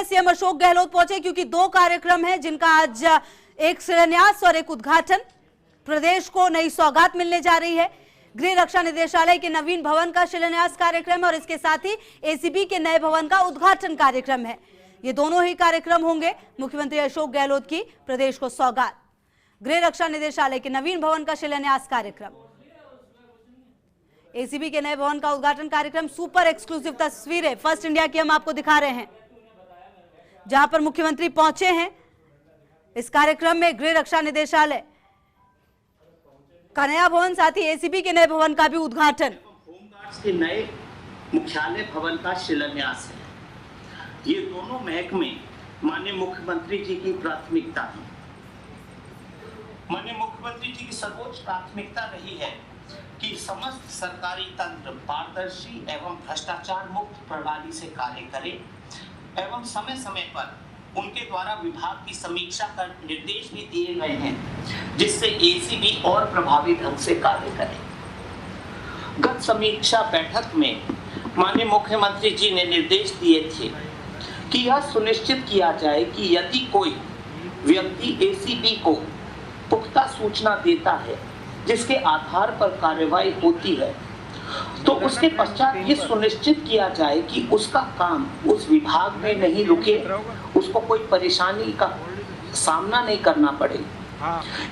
लिए सीएम अशोक गहलोत पहुंचे, क्योंकि दो कार्यक्रम हैं जिनका आज एक शिलान्यास और एक उद्घाटन। प्रदेश को नई सौगात मिलने जा रही है। गृह रक्षा निदेशालय के नवीन भवन का शिलान्यास कार्यक्रम और इसके साथ ही एसीबी के नए भवन का उद्घाटन कार्यक्रम है। ये दोनों ही कार्यक्रम होंगे मुख्यमंत्री अशोक गहलोत की प्रदेश को सौगात। गृह रक्षा निदेशालय के नवीन भवन का शिलान्यास कार्यक्रम, एसीबी के नए भवन का उद्घाटन कार्यक्रम। सुपर एक्सक्लूसिव तस्वीरें फर्स्ट इंडिया की हम आपको दिखा रहे हैं, जहां पर मुख्यमंत्री पहुंचे हैं। इस कार्यक्रम में गृह रक्षा निदेशालय का नया भवन, साथ ही एसीबी के नए भवन का भी उद्घाटन। होमगार्ड्स के नए मुख्यालय भवन का शिलान्यास है। ये दोनों महकमे माननीय मुख्यमंत्री जी की प्राथमिकता है। माननीय मुख्यमंत्री जी की सर्वोच्च प्राथमिकता रही है कि समस्त सरकारी तंत्र पारदर्शी एवं भ्रष्टाचार मुक्त प्रणाली से कार्य करे एवं समय समय पर उनके द्वारा विभाग की समीक्षा कर निर्देश भी दिए गए हैं, जिससे एसीबी और प्रभावी ढंग से कार्य करे। गत समीक्षा बैठक में माननीय मुख्यमंत्री जी ने निर्देश दिए थे कि यह सुनिश्चित किया जाए कि यदि कोई व्यक्ति एसीबी को पुख्ता सूचना देता है जिसके आधार पर कार्रवाई होती है, तो उसके पश्चात ये सुनिश्चित किया जाए कि उसका काम उस विभाग में नहीं रुके, उसको कोई परेशानी का सामना नहीं करना पड़े।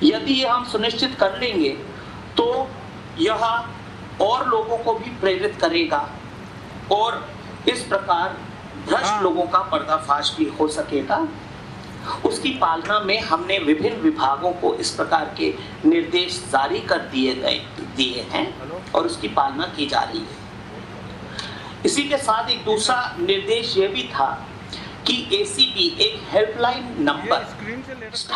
यदि ये हम सुनिश्चित कर लेंगे तो यह और लोगों को भी प्रेरित करेगा और इस प्रकार भ्रष्ट लोगों का पर्दाफाश भी हो सकेगा। उसकी पालना में हमने विभिन्न विभागों को इस प्रकार के निर्देश जारी कर दिए हैं और उसकी पालना की जा रही है। इसी के साथ एक दूसरा निर्देश यह भी था कि एसीबी एक हेल्पलाइन नंबर।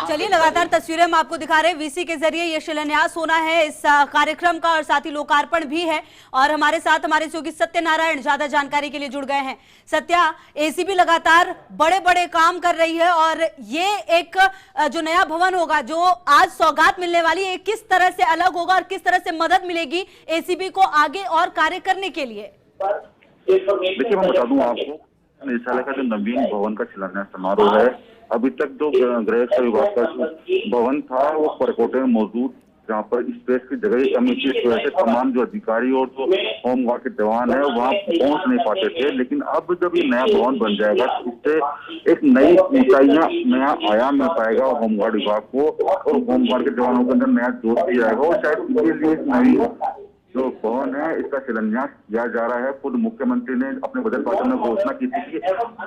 चलिए, लगातार तस्वीरें हम आपको दिखा रहे हैं। वीसी के जरिए ये शिलान्यास होना है इस कार्यक्रम का और साथ ही लोकार्पण भी है। और हमारे साथ हमारे सहयोगी सत्यनारायण ज्यादा जानकारी के लिए जुड़ गए हैं। सत्या, एसीबी लगातार बड़े बड़े काम कर रही है और ये एक जो नया भवन होगा जो आज सौगात मिलने वाली है, किस तरह से अलग होगा और किस तरह से मदद मिलेगी एसीबी को आगे और कार्य करने के लिए? देखिए, मैं बता दूं आपको, निदेशालय का जो नवीन भवन का शिलान्यास समारोह है, अभी तक जो गृह रक्षा विभाग का भवन था वो परकोटे में मौजूद, जहाँ पर स्पेस की जगह की कमी थी, इस वजह से तमाम जो अधिकारी और जो होमगार्ड के जवान है वहाँ पहुँच नहीं पाते थे। लेकिन अब जब ये नया भवन बन जाएगा तो इससे एक नई ऊंचाइयां, नया आयाम मिल पाएगा होमगार्ड विभाग को और होमगार्ड के जवानों के अंदर नया जोश भी आएगा। और शायद इसके लिए नई जो भवन है इसका शिलान्यास किया जा रहा है। खुद मुख्यमंत्री ने अपने बजट भाषण में घोषणा की थी कि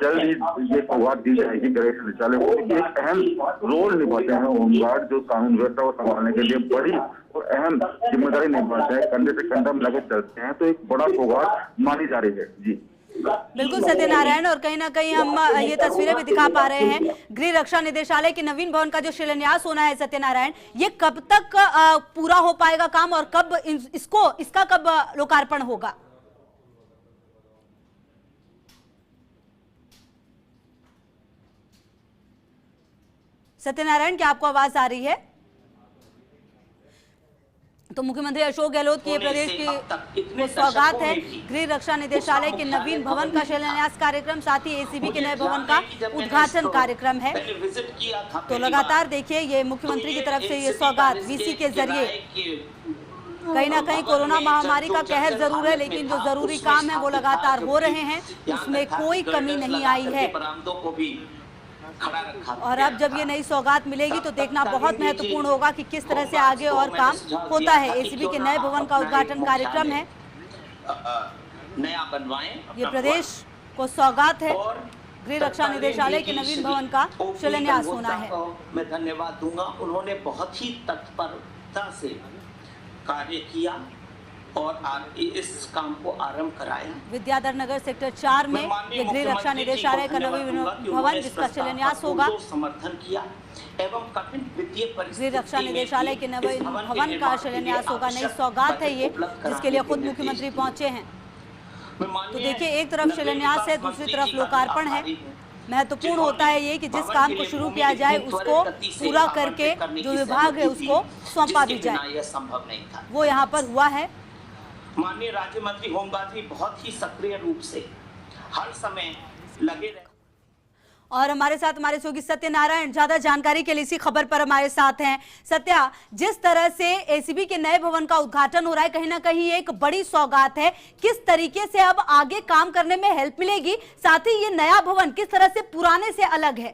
जल्द ही ये सौगात दी जाएगी गृह निदेशालय को। एक अहम रोल निभाते हैं होमगार्ड, जो कानून व्यवस्था को संभालने के लिए बड़ी और अहम जिम्मेदारी निभाते हैं, कंधे से कंधा मिलाकर चलते हैं, तो एक बड़ा सौगात मानी जा रही है। जी बिल्कुल सत्यनारायण, और कहीं ना कहीं हम ये तस्वीरें भी दिखा पा रहे हैं गृह रक्षा निदेशालय के नवीन भवन का जो शिलान्यास होना है। सत्यनारायण, ये कब तक पूरा हो पाएगा काम और कब इसका कब लोकार्पण होगा? सत्यनारायण, क्या आपको आवाज आ रही है? तो मुख्यमंत्री अशोक गहलोत की प्रदेश की सौगात है। गृह रक्षा निदेशालय के नवीन भवन का शिलान्यास कार्यक्रम, साथ ही एसीबी के नए भवन का उद्घाटन कार्यक्रम है। तो लगातार देखिए, ये मुख्यमंत्री की तरफ से ये सौगात वीसी के जरिए, कहीं ना कहीं कोरोना महामारी का कहर जरूर है, लेकिन जो जरूरी काम है वो लगातार हो रहे हैं, उसमें कोई कमी नहीं आई है। और अब जब ये नई सौगात मिलेगी तो देखना बहुत महत्वपूर्ण होगा कि किस तरह से आगे और काम होता है। एसीबी के नए भवन का उद्घाटन कार्यक्रम है, नया बनवाएं, ये प्रदेश को सौगात है। गृह रक्षा निदेशालय के नवीन भवन का शिलान्यास होना है। मैं धन्यवाद दूंगा, उन्होंने बहुत ही तत्परता से कार्य किया और इस काम को आरंभ कराया। विद्याधर नगर सेक्टर 4 में ये गृह रक्षा निदेशालय का नवीन भवन जिसका शिलान्यास होगा, समर्थन किया एवं कठिन वित्तीय गृह रक्षा निदेशालय के नवीन भवन का शिलान्यास होगा। नई सौगात है ये, जिसके लिए खुद मुख्यमंत्री पहुंचे हैं। तो देखिए, एक तरफ शिलान्यास है, दूसरी तरफ लोकार्पण है। महत्वपूर्ण होता है ये कि जिस काम को शुरू किया जाए उसको पूरा करके जो विभाग है उसको सौंपा भी जाए, संभव नहीं था। वो यहाँ पर हुआ है। माननीय राज्य मंत्री होमगार्ड भी बहुत ही सक्रिय रूप से हर समय लगे रहे। और हमारे साथ हमारे सहयोगी सत्यनारायण ज्यादा जानकारी के लिए इसी खबर पर हमारे साथ हैं। सत्या, जिस तरह से एसीबी के नए भवन का उद्घाटन हो रहा है, कहीं ना कहीं एक बड़ी सौगात है। किस तरीके से अब आगे काम करने में हेल्प मिलेगी, साथ ही ये नया भवन किस तरह से पुराने से अलग है?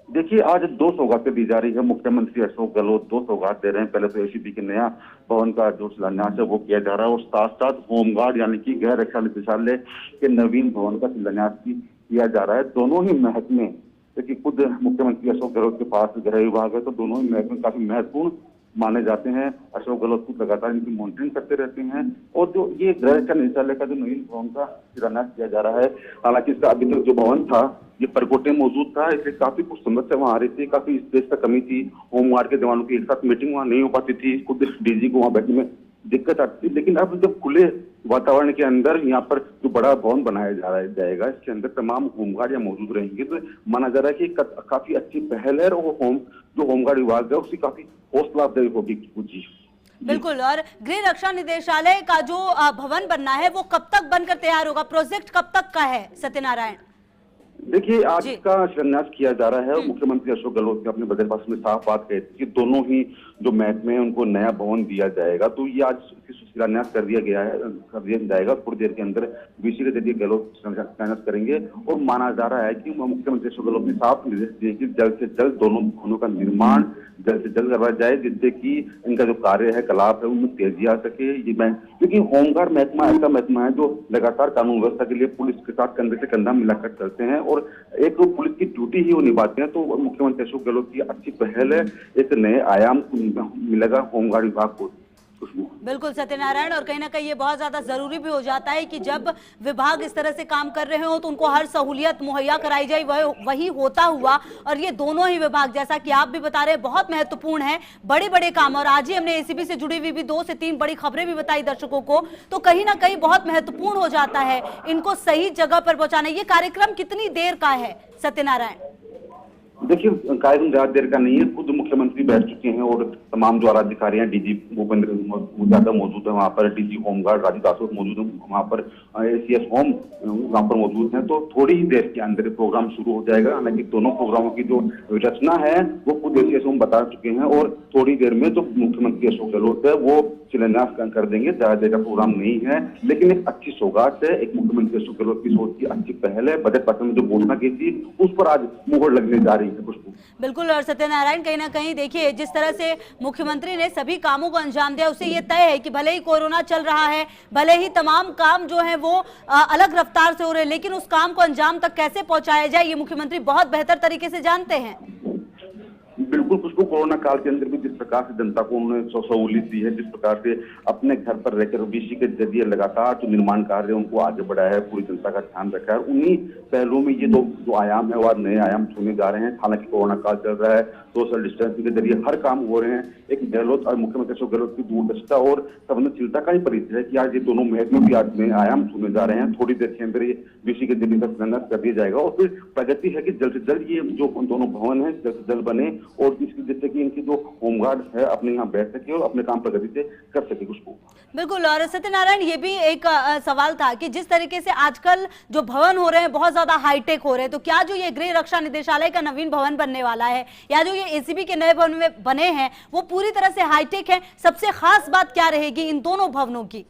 देखिए, आज 2 सौगातें दी जा रही है। मुख्यमंत्री अशोक गहलोत 2 सौगात दे रहे हैं। पहले तो एसीबी के नया भवन का जो शिलान्यास है वो किया जा रहा है और साथ साथ होमगार्ड यानी कि गृह रक्षा निदेशालय के नवीन भवन का शिलान्यास भी किया जा रहा है। दोनों ही महकमे, क्योंकि खुद मुख्यमंत्री अशोक गहलोत के पास गृह विभाग है, तो दोनों ही महकमे काफी महत्वपूर्ण माने जाते हैं। अशोक गहलोत को लगातार इनकी मॉनिटरिंग करते रहते हैं और जो ये गृह रक्षा निदेशालय का जो नवीन भवन का शिलान्यास किया जा रहा है, हालांकि इसका अभी तक जो भवन था ये परकोटे मौजूद था, इसलिए काफी कुछ समस्या वहाँ आ रही थी, काफी स्पेस का कमी थी। होमगार्ड के जवानों की एक साथ मीटिंग वहाँ नहीं हो पाती थी, खुद डीजी को वहाँ बैठने में दिक्कत आती थी। लेकिन अब जब खुले वातावरण के अंदर यहाँ पर जो बड़ा भवन बनाया जाएगा, इसके अंदर तमाम होमगार्ड यहाँ मौजूद रहेंगे, तो माना जा रहा है कि काफी अच्छी पहल है और वो जो होमगार्ड विभाग है उसकी काफी हौसलाफजाई होगी। जी बिल्कुल। और गृह रक्षा निदेशालय का जो भवन बनना है वो कब तक बनकर तैयार होगा? प्रोजेक्ट कब तक का है सत्यनारायण? देखिए, आज का शिलान्यास किया जा रहा है और मुख्यमंत्री अशोक गहलोत ने अपने बजट भाषण में साफ बात कही थी कि दोनों ही जो महकमे हैं उनको नया भवन दिया जाएगा। तो ये आज शिलान्यास कर दिया जाएगा। थोड़ी देर के अंदर वीसी के जरिए गहलोत शिलान्यास करेंगे और माना जा रहा है कि मुख्यमंत्री अशोक गहलोत ने साफ निर्देश दिए कि जल्द से जल्द दोनों भवनों का निर्माण जल्द से जल्द करवाया जाए, जिससे कि इनका जो कार्य है, कलाप है, उनमें तेजी आ सके। क्योंकि होमगार्ड महकमा ऐसा महकमा है जो लगातार कानून व्यवस्था के लिए पुलिस के साथ कंधे से कंधा मिलाकर चलते हैं और एक पुलिस की ड्यूटी ही वो निभाते हैं। तो मुख्यमंत्री अशोक गहलोत की अच्छी पहल है, एक नए आयाम मिलेगा होमगार्ड विभाग को। बिल्कुल सत्यनारायण, और कहीं ना कहीं ये बहुत ज्यादा जरूरी भी हो जाता है कि जब विभाग इस तरह से काम कर रहे हो तो उनको हर सहूलियत मुहैया कराई जाए। वही होता हुआ और ये दोनों ही विभाग, जैसा कि आप भी बता रहे हैं, बहुत महत्वपूर्ण है, बड़े बड़े काम। और आज ही हमने एसीबी से जुड़ी हुई भी 2 से 3 बड़ी खबरें भी बताई दर्शकों को, तो कहीं ना कहीं बहुत महत्वपूर्ण हो जाता है इनको सही जगह पर पहुंचाना। ये कार्यक्रम कितनी देर का है सत्यनारायण? देखिए, कार्यक्रम ज्यादा देर का नहीं है। खुद मुख्यमंत्री बैठ चुके हैं और तमाम जो आलाधिकारी हैं, डीजी भूपेंद्र यादव मौजूद है वहाँ पर, डीजी होमगार्ड राजीव दासोर मौजूद है वहाँ पर, एसीएस होम वहाँ पर मौजूद हैं। तो थोड़ी ही देर के अंदर प्रोग्राम शुरू हो जाएगा। हालांकि दोनों प्रोग्रामों की जो रचना है वो खुद एसीएस होम बता चुके हैं और थोड़ी देर में जो मुख्यमंत्री अशोक गहलोत है वो शिलान्यास कर देंगे। ज्यादा देर का प्रोग्राम नहीं है, लेकिन एक अच्छी सौगात है, एक मुख्यमंत्री अशोक गहलोत की सोच की अच्छी पहल है। बजट भाषण में जो घोषणा की थी उस पर आज मुहर लगने जा रही है। बिल्कुल। और सत्यनारायण, कहीं ना कहीं देखिए जिस तरह से मुख्यमंत्री ने सभी कामों को अंजाम दिया, उससे ये तय है कि भले ही कोरोना चल रहा है, भले ही तमाम काम जो है वो अलग रफ्तार से हो रहे हैं, लेकिन उस काम को अंजाम तक कैसे पहुंचाया जाए ये मुख्यमंत्री बहुत बेहतर तरीके से जानते हैं। बिल्कुल, उसको कोरोना काल के अंदर भी जिस प्रकार से जनता को उन्होंने सहूलियत दी है, जिस प्रकार से अपने घर पर रहकर बीसी के जरिए लगातार जो निर्माण कार्य है उनको आगे बढ़ाया है, पूरी जनता का ध्यान रखा है। उन्हीं पहलुओं में ये जो आयाम है वो आज नए आयाम छूने जा रहे हैं। हालांकि कोरोना काल चल रहा है, सोशल डिस्टेंसिंग के जरिए हर काम हो रहे हैं। एक गहलोत और मुख्यमंत्री अशोक गहलोत की दूरदर्शिता और संवेदनशीलता का ही परिचय है कि आज ये दोनों महकमे भी आज नए आयाम छूने जा रहे हैं। थोड़ी देर के अंदर ये बीसी के जरिए का शिलान्यास कर दिया जाएगा और फिर प्रगति है कि जल्द से जल्द ये जो दोनों भवन है जल्द से जल्द बने और जिससे कि इनकी जो होमगार्ड है अपने यहाँ बैठ सके और अपने काम प्रगति से कर सके उसको। बिल्कुल। और सत्यनारायण, ये भी एक सवाल था कि जिस तरीके से आजकल जो भवन हो रहे हैं बहुत ज्यादा हाईटेक हो रहे हैं, तो क्या जो ये गृह रक्षा निदेशालय का नवीन भवन बनने वाला है या जो ये एसीबी के नए भवन में बने हैं वो पूरी तरह से हाईटेक है? सबसे खास बात क्या रहेगी इन दोनों भवनों की?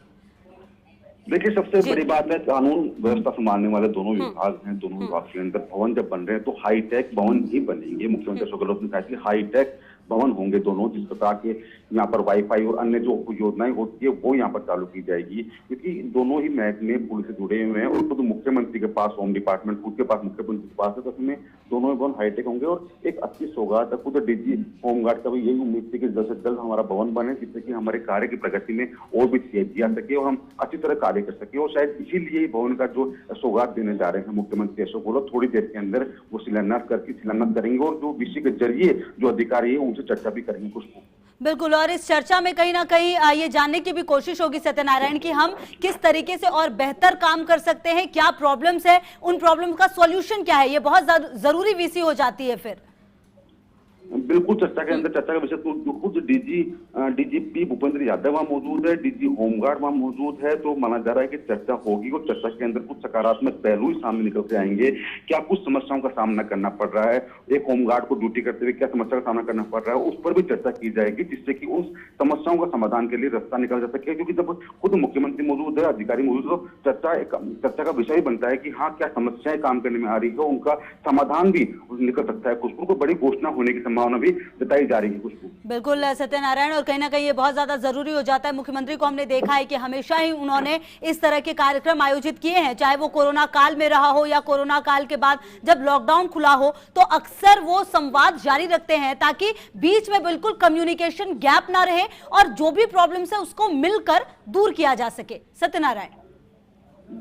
देखिए, सबसे बड़ी बात है कानून व्यवस्था संभालने वाले दोनों विभाग हैं। दोनों विभाग के अंदर भवन जब बन रहे हैं तो हाईटेक भवन ही बनेंगे। मुख्यमंत्री अशोक गहलोत ने कहा कि हाईटेक भवन होंगे दोनों, जिस प्रकार के यहाँ पर वाईफाई और अन्य जो योजनाएं होती है वो यहाँ पर चालू की जाएगी। क्योंकि दोनों ही महकमे पुलिस से जुड़े हुए हैं और खुद मुख्यमंत्री के पास होम डिपार्टमेंट खुद के पास मुख्यमंत्री के पास है, तो उसमें दोनों ही भवन हाईटेक होंगे और एक अच्छी सौगात है। खुद डीजी होमगार्ड का भी यही उम्मीद थी कि जल्द से जल्द हमारा भवन बने, जिससे कि हमारे कार्य की प्रगति में और भी तेजी आ सके और हम अच्छी तरह कार्य कर सके। और शायद इसीलिए भवन का जो सौगात देने जा रहे हैं मुख्यमंत्री अशोक गहलोत, थोड़ी देर के अंदर वो शिलान्यास करेंगे और जो बीसी के जरिए जो अधिकारी है उनसे चर्चा भी करेंगे कुछ। बिल्कुल। और इस चर्चा में कहीं ना कहीं ये जानने की भी कोशिश होगी सत्यनारायण कि हम किस तरीके से और बेहतर काम कर सकते हैं, क्या प्रॉब्लम्स है, उन प्रॉब्लम्स का सॉल्यूशन क्या है। ये बहुत जरूरी वीसी हो जाती है फिर। बिल्कुल चर्चा के अंदर चर्चा का विषय तो खुद डीजीपी भूपेंद्र यादव वहाँ मौजूद है, डीजी होमगार्ड वहाँ मौजूद है, तो माना जा रहा है कि चर्चा होगी और चर्चा के अंदर कुछ सकारात्मक पहलू ही सामने निकल के आएंगे। क्या कुछ समस्याओं का सामना करना पड़ रहा है, एक होमगार्ड को ड्यूटी करते हुए क्या समस्या का सामना करना पड़ रहा है, उस पर भी चर्चा की जाएगी, जिससे कि उस समस्याओं का समाधान के लिए रास्ता निकल जा सके। क्योंकि जब खुद मुख्यमंत्री मौजूद है, अधिकारी मौजूद है, तो चर्चा का विषय बनता है कि हाँ क्या समस्याएं काम करने में आ रही है, उनका समाधान भी निकल सकता है। खुशबू को बड़ी घोषणा होने की संभावना भी जताई जा रही है। खुशबू बिल्कुल सत्यनारायण, और कहीं ना कहीं ये बहुत ज्यादा जरूरी हो जाता है। मुख्यमंत्री को हमने देखा है कि हमेशा ही उन्होंने इस तरह के कार्यक्रम आयोजित किए हैं, चाहे वो कोरोना काल में रहा हो या कोरोना काल के बाद जब लॉकडाउन खुला हो, तो अक्सर वो संवाद जारी रखते हैं ताकि बीच में बिल्कुल कम्युनिकेशन गैप ना रहे और जो भी प्रॉब्लम्स है उसको मिलकर दूर किया जा सके। सत्यनारायण,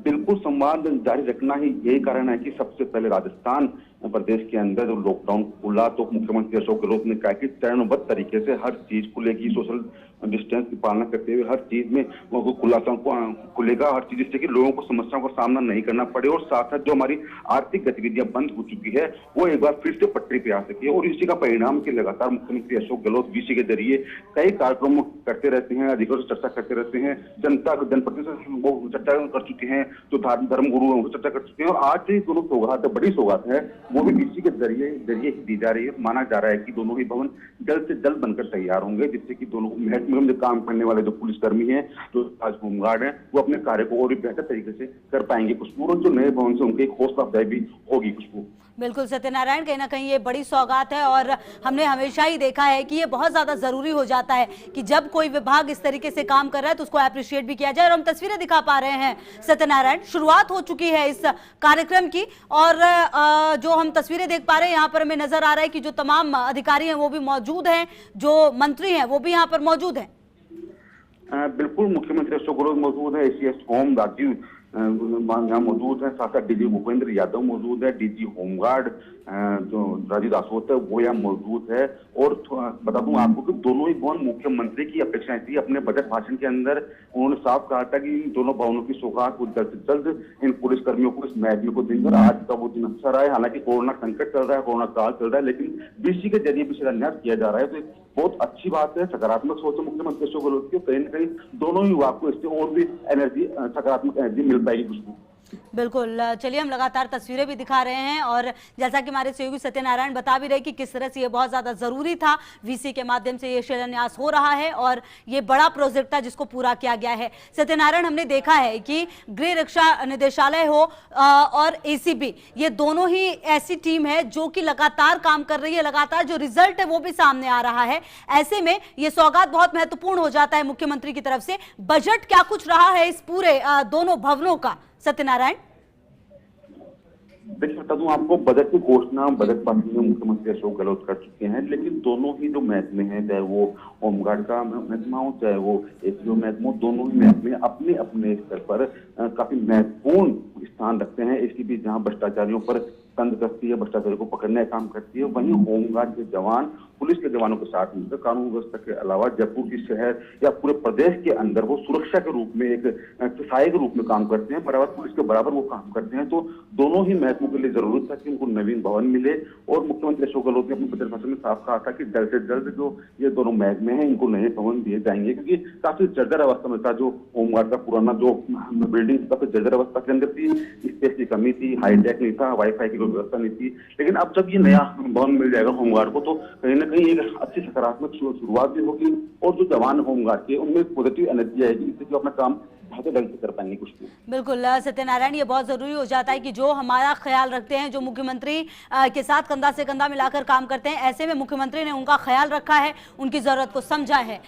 बिल्कुल संवाद जारी रखना ही यही कारण है कि सबसे पहले राजस्थान प्रदेश के अंदर जब लॉकडाउन खुला तो मुख्यमंत्री अशोक गहलोत ने कहा कि चरणबद्ध तरीके से हर चीज खुलेगी, सोशल डिस्टेंस की पालना करते हुए हर चीज में वो खुलेगा, हर चीज, जिससे कि लोगों को समस्याओं का सामना नहीं करना पड़े और साथ साथ जो हमारी आर्थिक गतिविधियां बंद हो चुकी है वो एक बार फिर से पटरी पे आ सके। और इसी का परिणाम कि लगातार मुख्यमंत्री अशोक गहलोत वीसी के जरिए कई कार्यक्रम करते रहते हैं, अधिकारियों से चर्चा करते रहते हैं, जनप्रतिनिधियों से वो चर्चा कर चुके हैं, जो धर्म गुरु है उनसे चर्चा कर चुके हैं। और आज से दोनों सौगात है, बड़ी सौगात है, वो भी वीसी के जरिए ही दी जा रही है। माना जा रहा है कि दोनों ही भवन जल्द से जल्द बनकर तैयार होंगे, जिससे कि दोनों महत्व में काम करने वाले जो पुलिसकर्मी हैं, जो आज होमगार्ड हैं, वो अपने कार्य को और भी बेहतर तरीके से कर पाएंगे। खुशबू, और जो नए भवन से उनके एक हौसला अफजाई भी होगी। खुशबू, बिल्कुल सत्यनारायण, कहीं ना कहीं ये बड़ी सौगात है और हमने हमेशा ही देखा है कि ये बहुत ज्यादा जरूरी हो जाता है कि जब कोई विभाग इस तरीके से काम कर रहा है तो उसको अप्रिशिएट भी किया जाए। और हम तस्वीरें दिखा पा रहे हैं सत्यनारायण, शुरुआत हो चुकी है इस कार्यक्रम की और जो हम तस्वीरें देख पा रहे हैं यहाँ पर हमें नजर आ रहा है कि जो तमाम अधिकारी हैं वो भी मौजूद हैं, जो मंत्री हैं वो भी यहाँ पर मौजूद हैं। बिल्कुल, मुख्यमंत्री अशोक गहलोत मौजूद है, एसीएस होम राजीव यहाँ मौजूद है, साथ साथ डीजी भूपेंद्र यादव मौजूद है, डीजी होमगार्ड जो राजीव दासोत है वो यहाँ मौजूद है। और बता दूं आपको कि दोनों ही भवन मुख्यमंत्री की अपेक्षाएं थी। अपने बजट भाषण के अंदर उन्होंने साफ कहा था कि इन दोनों भवनों की सौगात को जल्द से जल्द इन पुलिस कर्मियों को इस महकमे को देंगे। आज का वो दिन अच्छा रहा है, हालांकि कोरोना संकट चल रहा है, कोरोना काल चल रहा है, लेकिन वीसी के जरिए भी शिलान्यास किया जा रहा है, तो बहुत अच्छी बात है, सकारात्मक सोच है मुख्यमंत्री अशोक गहलोत की। कहीं न कहीं दोनों ही विभाग को इससे और भी एनर्जी, सकारात्मक एनर्जी मिल पाएगी। खुशबू, बिल्कुल, चलिए हम लगातार तस्वीरें भी दिखा रहे हैं और जैसा कि हमारे सहयोगी सत्यनारायण बता भी रहे कि किस तरह से ये बहुत ज्यादा जरूरी था, वीसी के माध्यम से ये शिलान्यास हो रहा है और ये बड़ा प्रोजेक्ट था जिसको पूरा किया गया है। सत्यनारायण, हमने देखा है कि गृह रक्षा निदेशालय हो और एसीबी, ये दोनों ही ऐसी टीम है जो कि लगातार काम कर रही है, लगातार जो रिजल्ट है वो भी सामने आ रहा है। ऐसे में ये सौगात बहुत महत्वपूर्ण हो जाता है मुख्यमंत्री की तरफ से। बजट क्या कुछ रहा है इस पूरे दोनों भवनों का, सत्यनारायण? देखिए, बता दूं आपको, बजट की घोषणा बजट भाषण में मुख्यमंत्री अशोक गहलोत कर चुके हैं, लेकिन दोनों ही जो महकमे हैं, चाहे वो होमगार्ड का महकमा हो चाहे वो एसीओ महकमा हो, दोनों ही महकमे अपने अपने स्तर पर काफी महत्वपूर्ण स्थान रखते हैं। एसीबी जहां भ्रष्टाचारियों पर तंज कसती है, भ्रष्टाचारियों को पकड़ने का काम करती है, वहीं होमगार्ड के जवान पुलिस के जवानों के साथ मिलकर कानून व्यवस्था के अलावा जयपुर की शहर या पूरे प्रदेश के अंदर वो सुरक्षा के रूप में, एक सहायक के रूप में काम करते हैं, बराबर पुलिस के बराबर वो काम करते हैं। तो दोनों ही महकमों के लिए जरूरत था कि उनको नवीन भवन मिले और मुख्यमंत्री अशोक गहलोत ने अपने बजट भाषण में साफ कहा था कि जल्द से जल्द जो ये दोनों महकमे हैं इनको नए भवन दिए जाएंगे, क्योंकि काफी जर्जर अवस्था में था जो होमगार्ड का पुराना जो बिल्डिंग काफी जर्जर अवस्था के अंदर थी, स्पेस की कमी थी, हाईटेक नहीं था, वाईफाई की व्यवस्था नहीं थी। लेकिन अब जब ये नया भवन मिल जाएगा होमगार्ड को तो कहीं ना कहीं एक अच्छी सकारात्मक शुरुआत भी होगी और जो जवान होमगार्ड के उनमें पॉजिटिव एनर्जी आएगी, जिससे कि अपना काम बेहतर ढंग से कर पाएंगे। कुछ बिल्कुल सत्यनारायण, ये बहुत जरूरी हो जाता है कि जो हमारा ख्याल रखते हैं, जो मुख्यमंत्री के साथ कंधा से कंधा मिलाकर काम करते हैं, ऐसे में मुख्यमंत्री ने उनका ख्याल रखा है, उनकी जरूरत को समझा है।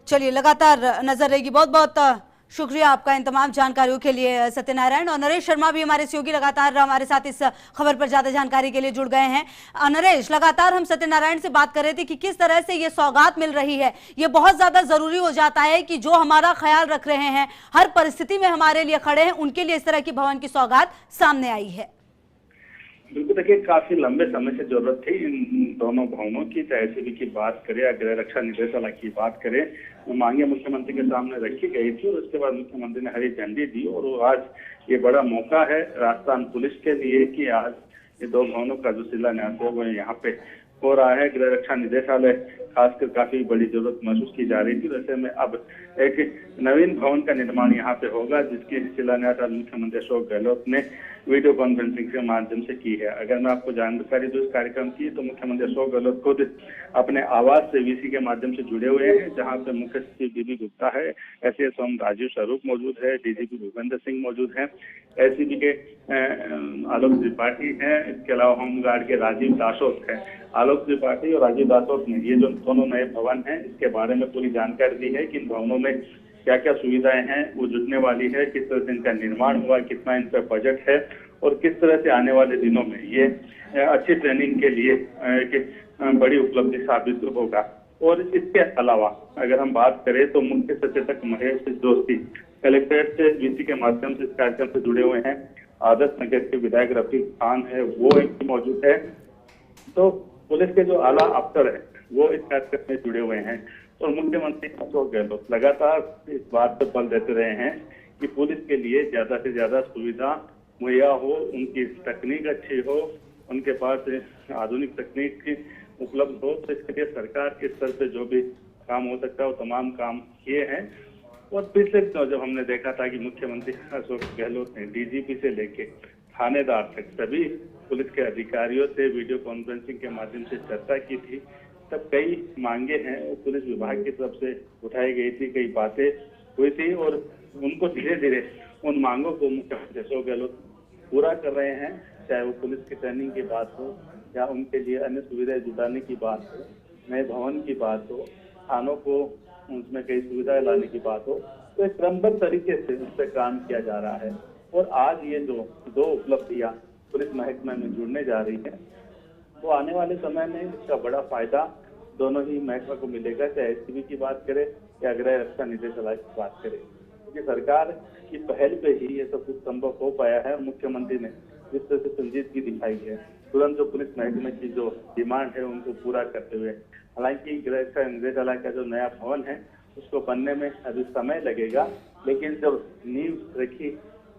चलिए लगातार नजर रहेगी। बहुत बहुत शुक्रिया आपका इन तमाम जानकारियों के लिए सत्यनारायण। और नरेश शर्मा भी हमारे सहयोगी लगातार हमारे साथ इस खबर पर ज्यादा जानकारी के लिए जुड़ गए हैं। नरेश, लगातार हम सत्यनारायण से बात कर रहे थे कि किस तरह से ये सौगात मिल रही है। ये बहुत ज्यादा जरूरी हो जाता है कि जो हमारा ख्याल रख रहे हैं, हर परिस्थिति में हमारे लिए खड़े हैं, उनके लिए इस तरह की भवन की सौगात सामने आई है। बिल्कुल, देखिए काफी लंबे समय से जरूरत थी इन दोनों भवनों की, चाहे एसीबी की बात करें या गृह रक्षा निदेशालय की बात करें, मांगे मुख्यमंत्री के सामने रखी गई थी और उसके बाद मुख्यमंत्री ने हरी झंडी दी। और आज ये बड़ा मौका है राजस्थान पुलिस के लिए कि आज ये दो भवनों का जो शिलान्यास है वो यहाँ पे हो रहा है। गृह रक्षा निदेशालय खासकर काफी बड़ी जरूरत महसूस की जा रही थी। वैसे में अब एक नवीन भवन का निर्माण यहाँ पे होगा, जिसकी शिलान्यास आज मुख्यमंत्री अशोक गहलोत ने वीडियो कॉन्फ्रेंसिंग के माध्यम से की है। अगर मैं आपको जानकारी दूं इस कार्यक्रम की, तो मुख्यमंत्री अशोक गहलोत खुद अपने आवास से वीसी के माध्यम से जुड़े हुए हैं, जहां पे मुख्य सचिव डीबी गुप्ता है, एसएसएम राजीव स्वरूप मौजूद है, डीजीपी भूपेंद्र सिंह मौजूद है, एसीबी के आलोक त्रिपाठी है, इसके अलावा होमगार्ड के राजीव दासोत है। आलोक त्रिपाठी और राजीव दासोत ने ये जो दोनों नए भवन हैं, इसके बारे में पूरी जानकारी दी है कि इन भवनों में क्या क्या सुविधाएं हैं वो जुटने वाली है, किस तरह से इनका निर्माण हुआ, कितना इन पर बजट है और किस तरह से आने वाले दिनों में ये अच्छी ट्रेनिंग के लिए एक बड़ी उपलब्धि साबित होगा। और इसके अलावा अगर हम बात करें तो मुख्य सचेतक महेश जोशी कलेक्ट्रेट से वीसी के माध्यम से इस कार्यक्रम से जुड़े हुए हैं। आदर्श नगर के विधायक रफीक खान है, वो एक मौजूद है। तो पुलिस के जो आला अफसर है वो इस कार्यक्रम में जुड़े हुए हैं। और मुख्यमंत्री अशोक गहलोत लगातार इस बात पर बल देते रहे हैं कि पुलिस के लिए ज्यादा से ज्यादा सुविधा मुहैया हो, उनकी तकनीक अच्छी हो, उनके पास आधुनिक तकनीक उपलब्ध हो। तो इसके लिए सरकार के स्तर पे जो भी काम हो सकता है वो तमाम काम किए हैं। और पिछले दिनों जब हमने देखा था कि मुख्यमंत्री अशोक गहलोत ने डीजीपी से लेके थानेदार तक सभी पुलिस के अधिकारियों से वीडियो कॉन्फ्रेंसिंग के माध्यम से चर्चा की थी, तब कई मांगे हैं वो पुलिस विभाग की तरफ से उठाई गई थी, कई बातें हुई थी और उनको धीरे धीरे उन मांगों को मुख्यमंत्री अशोक गहलोत पूरा कर रहे हैं। चाहे वो पुलिस की ट्रेनिंग की बात हो या उनके लिए अन्य सुविधाएं जुटाने की बात हो, नए भवन की बात हो, थानों को उसमें कई सुविधाएं लाने की बात हो, तो एक क्रमबद्ध तरीके से उस पर काम किया जा रहा है। और आज ये जो दो उपलब्धियां पुलिस महकमे में जुड़ने जा रही है, तो आने वाले समय में इसका बड़ा फायदा दोनों ही महकमे को मिलेगा, चाहे एसीबी की बात करें या गृह रक्षा निदेशालय की बात करें। क्योंकि सरकार की पहल पे ही ये सब कुछ संभव हो पाया है। मुख्यमंत्री ने जिस तरह से संजीदगी दिखाई है, तुरंत जो पुलिस महकमे की जो डिमांड है उनको पूरा करते हुए, हालांकि गृह रक्षा निदेशालय का जो नया भवन है उसको बनने में अभी समय लगेगा, लेकिन जब नींव रखी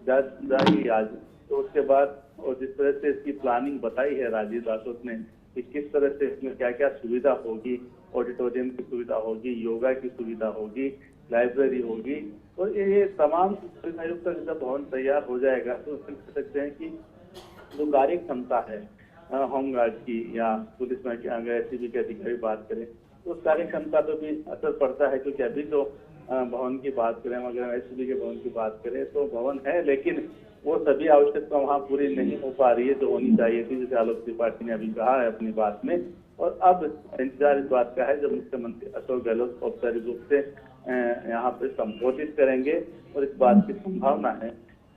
जाएगी आज, तो उसके बाद और जिस तरह से इसकी प्लानिंग बताई है राजीव दासोत ने कि किस तरह से इसमें क्या क्या सुविधा होगी, ऑडिटोरियम की सुविधा होगी, योगा की सुविधा होगी, लाइब्रेरी होगी, और ये तमाम सुविधायुक्त जब भवन तैयार हो जाएगा तो कह सकते हैं कि जो कार्य क्षमता है होमगार्ड की या पुलिस में अगर एसीबी के अधिकारी बात करें तो उस कार्य क्षमता पर भी असर पड़ता है। क्योंकि अभी जो भवन की बात करें, अगर एसीबी के भवन की बात करें तो भवन है, लेकिन वो सभी आवश्यकता वहाँ पूरी नहीं हो पा रही है जो होनी चाहिए थी, जैसे आलोक त्रिपाठी ने अभी कहा है अपनी बात में। और अब इंतजार इस बात का है जब मुख्यमंत्री अशोक गहलोत औपचारिक रूप से यहाँ पे संबोधित करेंगे, और इस बात की संभावना है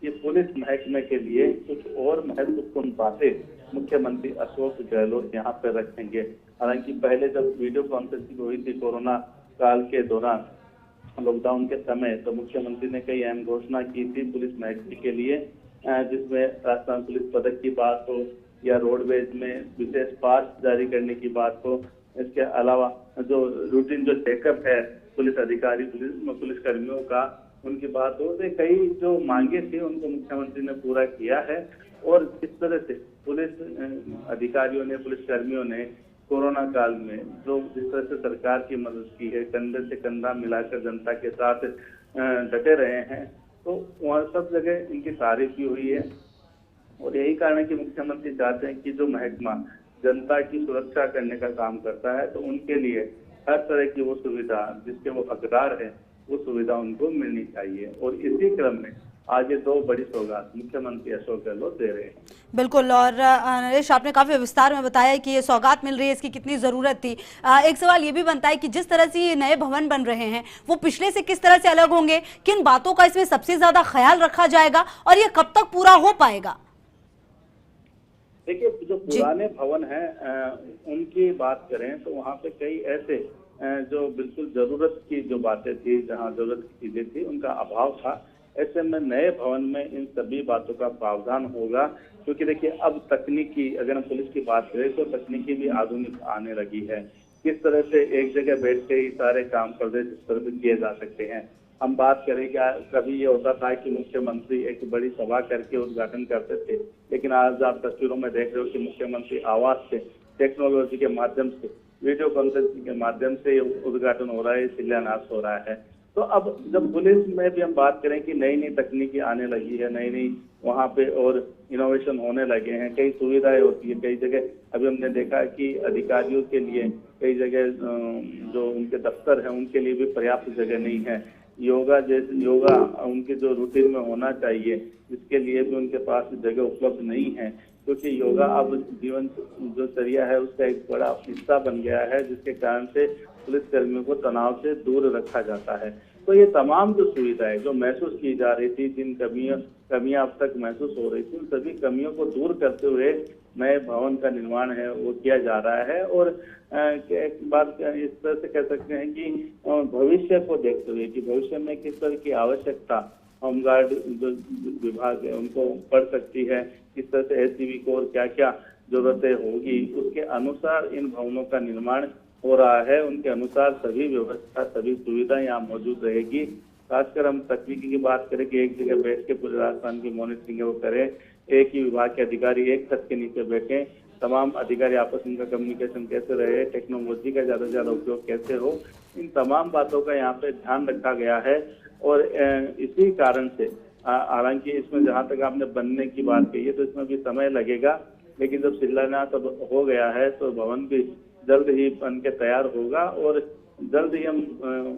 कि पुलिस महकमे के लिए कुछ और महत्वपूर्ण बातें मुख्यमंत्री अशोक गहलोत यहाँ पे रखेंगे। हालांकि पहले जब वीडियो कॉन्फ्रेंसिंग हुई थी कोरोना काल के दौरान, लॉकडाउन के समय, तो मुख्यमंत्री ने कई अहम घोषणा की थी पुलिस महकमे के लिए, जिसमें राजस्थान पुलिस पदक की बात हो या रोडवेज में विशेष पास जारी करने की बात हो। इसके अलावा जो रूटीन जो चेकअप है पुलिस अधिकारी पुलिस कर्मियों का, उनकी बात हो, तो कई जो मांगे थी उनको मुख्यमंत्री ने पूरा किया है। और इस तरह से पुलिस अधिकारियों ने, पुलिस कर्मियों ने कोरोना काल में जो जिस तरह से सरकार की मदद की है, कंधे से कंधा मिलाकर जनता के साथ डटे रहे हैं, तो वहाँ सब जगह इनकी तारीफ भी हुई है। और यही कारण है कि मुख्यमंत्री चाहते हैं कि जो महकमा जनता की सुरक्षा करने का काम करता है, तो उनके लिए हर तरह की वो सुविधा जिसके वो हकदार है वो सुविधा उनको मिलनी चाहिए। और इसी क्रम में आज ये दो बड़ी सौगात मुख्यमंत्री अशोक गहलोत दे रहे हैं। बिल्कुल, और नरेश आपने काफी विस्तार में बताया कि ये सौगात मिल रही है, इसकी कितनी जरूरत थी। एक सवाल ये भी बनता है कि जिस तरह से ये नए भवन बन रहे हैं वो पिछले से किस तरह से अलग होंगे, किन बातों का इसमें सबसे ज्यादा ख्याल रखा जाएगा और ये कब तक पूरा हो पाएगा? देखिए, जो पुराने भवन हैं उनकी बात करें तो वहाँ पे कई ऐसे जो बिल्कुल जरूरत की जो बातें थी, जहाँ जरूरत की चीजें थी, उनका अभाव था। ऐसे में नए भवन में इन सभी बातों का प्रावधान होगा। क्योंकि देखिए, अब तकनीकी, अगर हम पुलिस की बात करें तो तकनीकी भी आधुनिक आने लगी है। किस तरह से एक जगह बैठ के ही सारे काम प्रदेश स्तर पर किए जा सकते हैं। हम बात करें क्या, कभी ये होता था कि मुख्यमंत्री एक बड़ी सभा करके उद्घाटन करते थे, लेकिन आज आप तस्वीरों में देख रहे हो कि मुख्यमंत्री आवास से टेक्नोलॉजी के माध्यम से, वीडियो कॉन्फ्रेंसिंग के माध्यम से ये उद्घाटन हो रहा है, शिलान्यास हो रहा है। तो अब जब पुलिस में भी हम बात करें कि नई नई तकनीकी आने लगी है, नई नई वहाँ पे और इनोवेशन होने लगे हैं, कई सुविधाएं होती है, कई जगह अभी हमने देखा कि अधिकारियों के लिए कई जगह जो उनके दफ्तर है उनके लिए भी पर्याप्त जगह नहीं है। योगा उनके जो रूटीन में होना चाहिए इसके लिए भी उनके पास जगह उपलब्ध नहीं है, क्योंकि योगा अब जीवन जो चर्या है उसका एक बड़ा हिस्सा बन गया है, जिसके कारण से पुलिस कर्मियों को तनाव से दूर रखा जाता है। तो ये तमाम जो सुविधाएं जो महसूस की जा रही थी, जिन कमियां अब तक महसूस हो रही थी, उन सभी कमियों को दूर करते हुए नए भवन का निर्माण है वो किया जा रहा है। और एक बात इस तरह से कह सकते हैं कि भविष्य को देखते हुए कि भविष्य में किस तरह की आवश्यकता होमगार्ड जो विभाग है उनको पड़ सकती है, किस तरह से एससीबी को और क्या क्या जरूरतें होगी, उसके अनुसार इन भवनों का निर्माण हो रहा है। उनके अनुसार सभी व्यवस्था, सभी सुविधाएं यहाँ मौजूद रहेगी। खासकर हम तकनीकी की बात करें कि एक जगह बैठ के पूरे राजस्थान की मॉनिटरिंग है वो करें, एक ही विभाग के अधिकारी एक छत के नीचे बैठे, तमाम अधिकारी आपस में कम्युनिकेशन कैसे रहे, टेक्नोलॉजी का ज्यादा से ज्यादा उपयोग कैसे हो, इन तमाम बातों का यहाँ पे ध्यान रखा गया है। और इसी कारण से हालांकि इसमें जहाँ तक आपने बनने की बात कही है तो इसमें भी समय लगेगा, लेकिन जब शिलान्यास अब हो गया है तो भवन भी जल्द ही बन के तैयार होगा और जल्द ही हम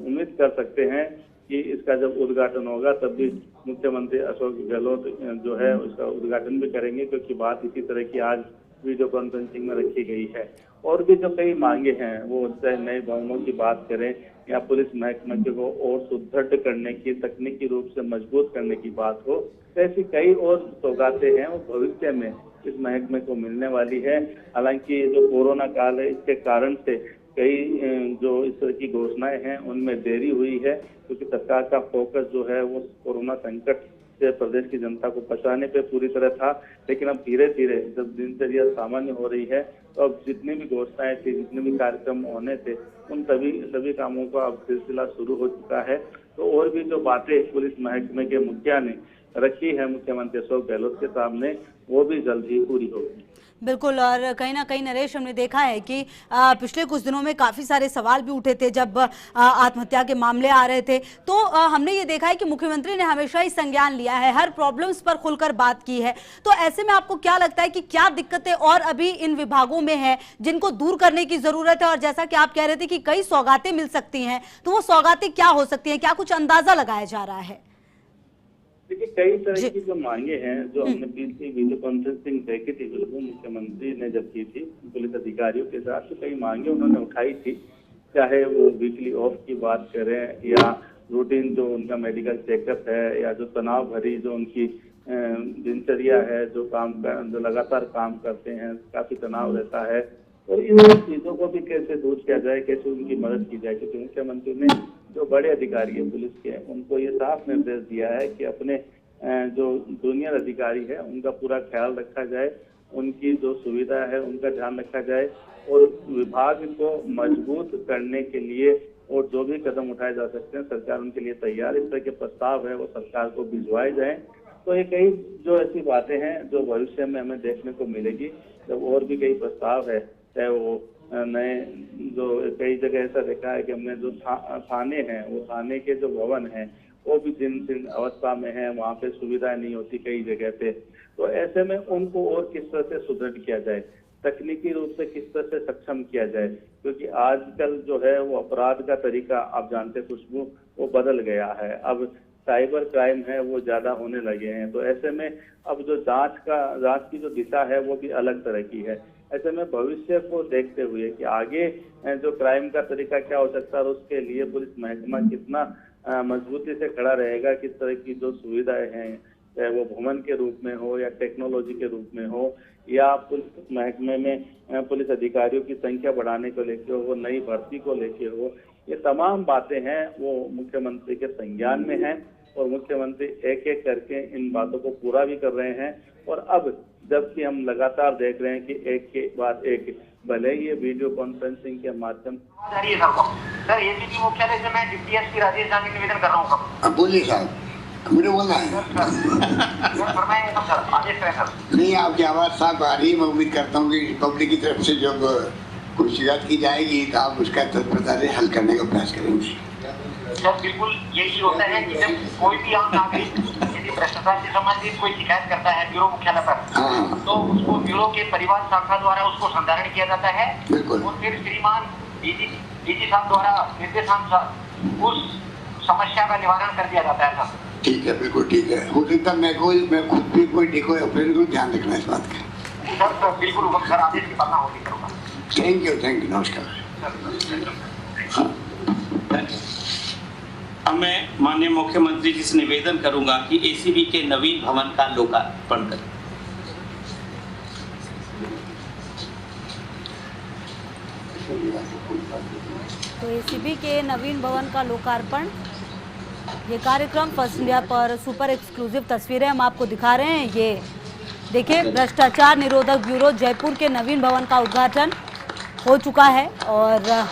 उम्मीद कर सकते हैं कि इसका जब उद्घाटन होगा तब भी मुख्यमंत्री अशोक गहलोत जो है उसका उद्घाटन भी करेंगे, क्योंकि बात इसी तरह की आज वीडियो कॉन्फ्रेंसिंग में रखी गई है। और भी जो कई मांगे हैं, वो चाहे नए भवनों की बात करें या पुलिस महकमे को और सुदृढ़ करने की, तकनीकी रूप से मजबूत करने की बात हो, तो ऐसी कई और सौगातें हैं वो भविष्य में इस महकमे को मिलने वाली है। हालांकि जो कोरोना काल है इसके कारण से कई जो इस तरह की घोषणाएं हैं उनमें देरी हुई है, क्योंकि सरकार का फोकस जो है वो कोरोना संकट से प्रदेश की जनता को बचाने पे पूरी तरह था। लेकिन अब धीरे धीरे जब दिनचर्या सामान्य हो रही है तो अब जितनी भी घोषणाएं थी, जितने भी कार्यक्रम होने थे, उन सभी कामों का अब सिलसिला शुरू हो चुका है। तो और भी जो बातें पुलिस महकमे के मुखिया ने रखी है मुख्यमंत्री अशोक गहलोत के सामने, वो भी जल्द ही पूरी होगी। बिल्कुल, और कहीं ना कहीं नरेश हमने देखा है कि पिछले कुछ दिनों में काफ़ी सारे सवाल भी उठे थे जब आत्महत्या के मामले आ रहे थे, तो हमने ये देखा है कि मुख्यमंत्री ने हमेशा ही संज्ञान लिया है, हर प्रॉब्लम्स पर खुलकर बात की है। तो ऐसे में आपको क्या लगता है कि क्या दिक्कतें और अभी इन विभागों में है जिनको दूर करने की जरूरत है? और जैसा कि आप कह रहे थे कि कई सौगातें मिल सकती हैं, तो वो सौगातें क्या हो सकती हैं, क्या कुछ अंदाजा लगाया जा रहा है? देखिए, कई तरह की जो मांगे हैं जो हमने पिछली वीडियो कॉन्फ्रेंसिंग देखी थी, बिल्कुल मुख्यमंत्री ने जब की थी पुलिस अधिकारियों के साथ, तो कई मांगे उन्होंने उठाई थी, चाहे वो वीकली ऑफ की बात करें या रूटीन जो उनका मेडिकल चेकअप है या जो तनाव भरी जो उनकी दिनचर्या है, जो लगातार काम करते हैं, काफी तनाव रहता है, और इन चीजों को भी कैसे दूर किया जाए, कैसे उनकी मदद की जाए। क्योंकि मुख्यमंत्री ने जो बड़े अधिकारी है पुलिस के, उनको ये साफ निर्देश दिया है कि अपने जो जूनियर अधिकारी है उनका पूरा ख्याल रखा जाए, उनकी जो सुविधा है उनका ध्यान रखा जाए, और विभाग को मजबूत करने के लिए और जो भी कदम उठाए जा सकते हैं सरकार उनके लिए तैयार। इस तरह के प्रस्ताव है वो सरकार को भिजवाए जाए। तो ये कई जो ऐसी बातें हैं जो भविष्य में हमें देखने को मिलेगी, जब और भी कई प्रस्ताव है, चाहे वो नए जो कई जगह ऐसा देखा है कि हमने जो थाने हैं, वो थाने के जो भवन हैं वो भी जिन अवस्था में है, वहाँ पे सुविधाएं नहीं होती कई जगह पे। तो ऐसे में उनको और किस तरह से सुदृढ़ किया जाए, तकनीकी रूप से किस तरह से सक्षम किया जाए, क्योंकि आजकल जो है वो अपराध का तरीका आप जानते खुशबू वो बदल गया है। अब साइबर क्राइम है वो ज्यादा होने लगे हैं। तो ऐसे में अब जो जांच की जो दिशा है वो भी अलग तरह की है। ऐसे में भविष्य को देखते हुए कि आगे जो क्राइम का तरीका क्या हो सकता है और उसके लिए पुलिस महकमा कितना मजबूती से खड़ा रहेगा, किस तरह की जो सुविधाएं हैं, चाहे वो भवन के रूप में हो या टेक्नोलॉजी के रूप में हो या पुलिस महकमे में पुलिस अधिकारियों की संख्या बढ़ाने को लेकर हो, नई भर्ती को लेकर हो, ये तमाम बातें हैं वो मुख्यमंत्री के संज्ञान में हैं और मुख्यमंत्री एक एक करके इन बातों को पूरा भी कर रहे हैं। और अब जबकि हम लगातार देख रहे हैं कि एक के बाद एक, भले ही ये वीडियो कॉन्फ्रेंसिंग के माध्यम सर एसीपी मुख्यालय से मैं डिप्टी एसपी राजेश जान निवेदन कर रहा हूँ। बोलिए साहब। मुझे बोलना है। नहीं, आपकी आवाज़ साफ आ रही है। मैं उम्मीद करता हूँ कि पब्लिक की तरफ से जब कोई शिकायत की जाएगी तो आप उसका तत्परता से हल करने का प्रयास करेंगे। सर बिल्कुल यही होता है कि जब कोई भी आम नागरिक यदि भ्रष्टाचार से संबंधित कोई शिकायत करता है ब्यूरो मुख्यालय पर, तो उसको ब्यूरो के परिवार शाखा द्वारा उसको संधारण किया जाता है। बिल्कुल। और फिर श्रीमान डीजी साहब द्वारा निर्देशानुसार उस समस्या का निवारण कर दिया जाता है सर। ठीक है, बिल्कुल ठीक है। हो सकता है मैं खुद भी कोई देखो अपने को ध्यान रखना इस बात का। सर बिल्कुल सर, आदेश की पालना होगी करूँगा। थैंक यू, नमस्कार। अब मैं माननीय मुख्यमंत्री जी से निवेदन करूंगा कि एसीबी के नवीन भवन का लोकार्पण करें। तो एसीबी के नवीन भवन का लोकार्पण, ये कार्यक्रम फर्स्ट इंडिया पर सुपर एक्सक्लूसिव तस्वीरें हम आपको दिखा रहे हैं। ये देखिए, भ्रष्टाचार निरोधक ब्यूरो जयपुर के नवीन भवन का उद्घाटन हो चुका है और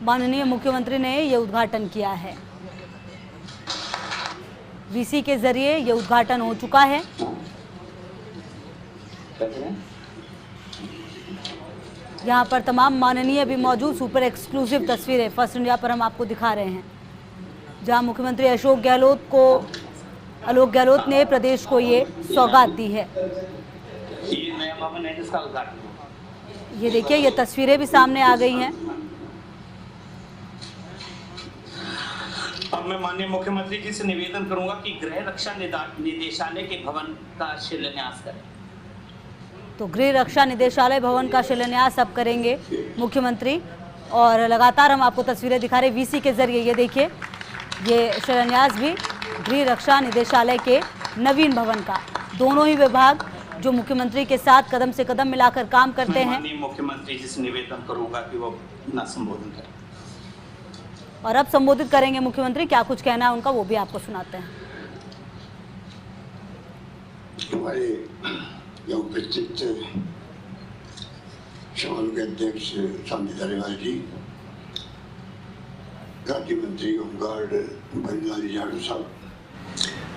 माननीय मुख्यमंत्री ने ये उद्घाटन किया है। वीसी के जरिए ये उद्घाटन हो चुका है। यहाँ पर तमाम माननीय भी मौजूद, सुपर एक्सक्लूसिव तस्वीरें फर्स्ट इंडिया पर हम आपको दिखा रहे हैं, जहाँ मुख्यमंत्री अशोक गहलोत ने प्रदेश को ये सौगात दी है। ये नया भवन है जिसका उद्घाटन, ये देखिए, ये तस्वीरें भी सामने आ गई हैं। अब मैं माननीय मुख्यमंत्री जी से निवेदन करूंगा कि गृह रक्षा निदेशालय के भवन का शिलान्यास करें। तो गृह रक्षा निदेशालय भवन का शिलान्यास अब करेंगे मुख्यमंत्री, और लगातार हम आपको तस्वीरें दिखा रहे वीसी के जरिए। ये देखिए, ये शिलान्यास भी गृह रक्षा निदेशालय के नवीन भवन का। दोनों ही विभाग जो मुख्यमंत्री के साथ कदम से कदम मिलाकर काम करते हैं। माननीय मुख्यमंत्री जी से निवेदन करूंगा कि वो अपना संबोधन करें। और अब संबोधित करेंगे मुख्यमंत्री, क्या कुछ कहना है उनका वो भी आपको सुनाते हैं। हमारे उपस्थित समारोह के अध्यक्ष स्वामी धारीवाल जी, राज्य मंत्री होमगार्ड बंजारी जाड़ू साहब,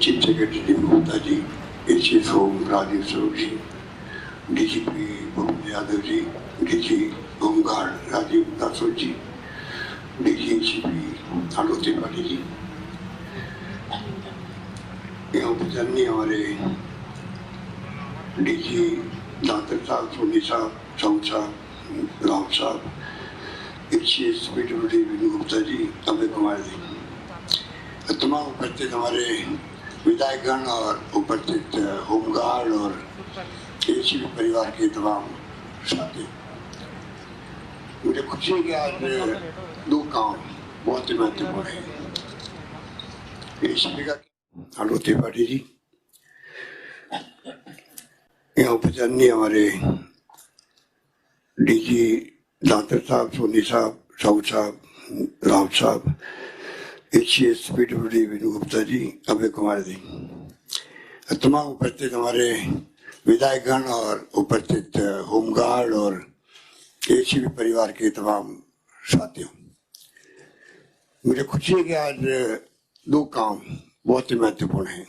chief secretary Gupta ji, ACS home Rajiv स्वरूप जी, DGP Bhupendra Yadav ji, DG home guard Rajiv दासो जी, डीजी एसीपी आलोक त्रिपाठी जी, यहाँ उपस्थित हमारे डीजी दातर साहब, सोनी साहब, साहू साहब, राव साहब, एसीएस पीडब्ल्यूडी विनू गुप्ता जी, अभय कुमार जी, तमाम उपस्थित हमारे विधायकगण और उपस्थित होमगार्ड और एसीबी परिवार के तमाम साथी, मुझे खुशी है कि आज दो काम बहुत ही महत्वपूर्ण है। एसीबी का आलोक त्रिपाठी जी, यहाँ उपस्थित हमारे डीजी दातर साहब, सोनी साहब, साहू साहब, राव साहब, एसीएस पीडब्ल्यूडी विनू गुप्ता जी, अभय कुमार जी, तमाम उपस्थित हमारे विधायकगण और उपस्थित होमगार्ड और एसीबी परिवार के तमाम साथियों, मुझे खुशी है कि आज दो काम बहुत ही महत्वपूर्ण है।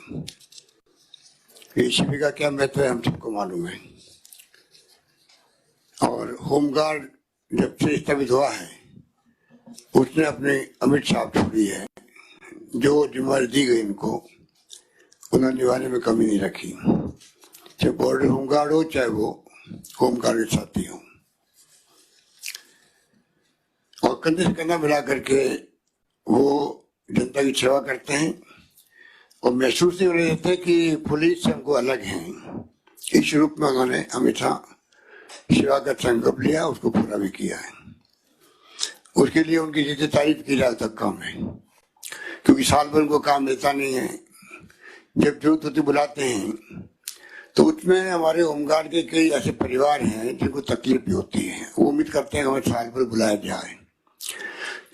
एसीबी का क्या महत्व है हम सबको मालूम है, और होमगार्ड जब से स्थापित हुआ है उसने अपने अमिट छाप छोड़ी है। जो जिम्मेदारी दी गई इनको उन्होंने निभाने में कमी नहीं रखी, चाहे बॉर्डर होमगार्ड हो चाहे वो होमगार्ड के साथी हो, और कंधे से कंधा मिला करके वो जनता की सेवा करते हैं और महसूस नहीं होने देते कि पुलिस से हमको अलग है। इस रूप में उन्होंने हमेशा सेवा का संकल्प लिया, उसको पूरा भी किया है। उसके लिए उनकी जितनी तारीफ की जाए तक कम है, क्योंकि साल भर उनको काम मिलता नहीं है। जब जरूरत होती बुलाते हैं तो उसमें हमारे होमगार्ड के कई ऐसे परिवार हैं जिनको तकलीफ भी होती है। वो उम्मीद करते हैं कि हमें साल भर बुलाया जाए,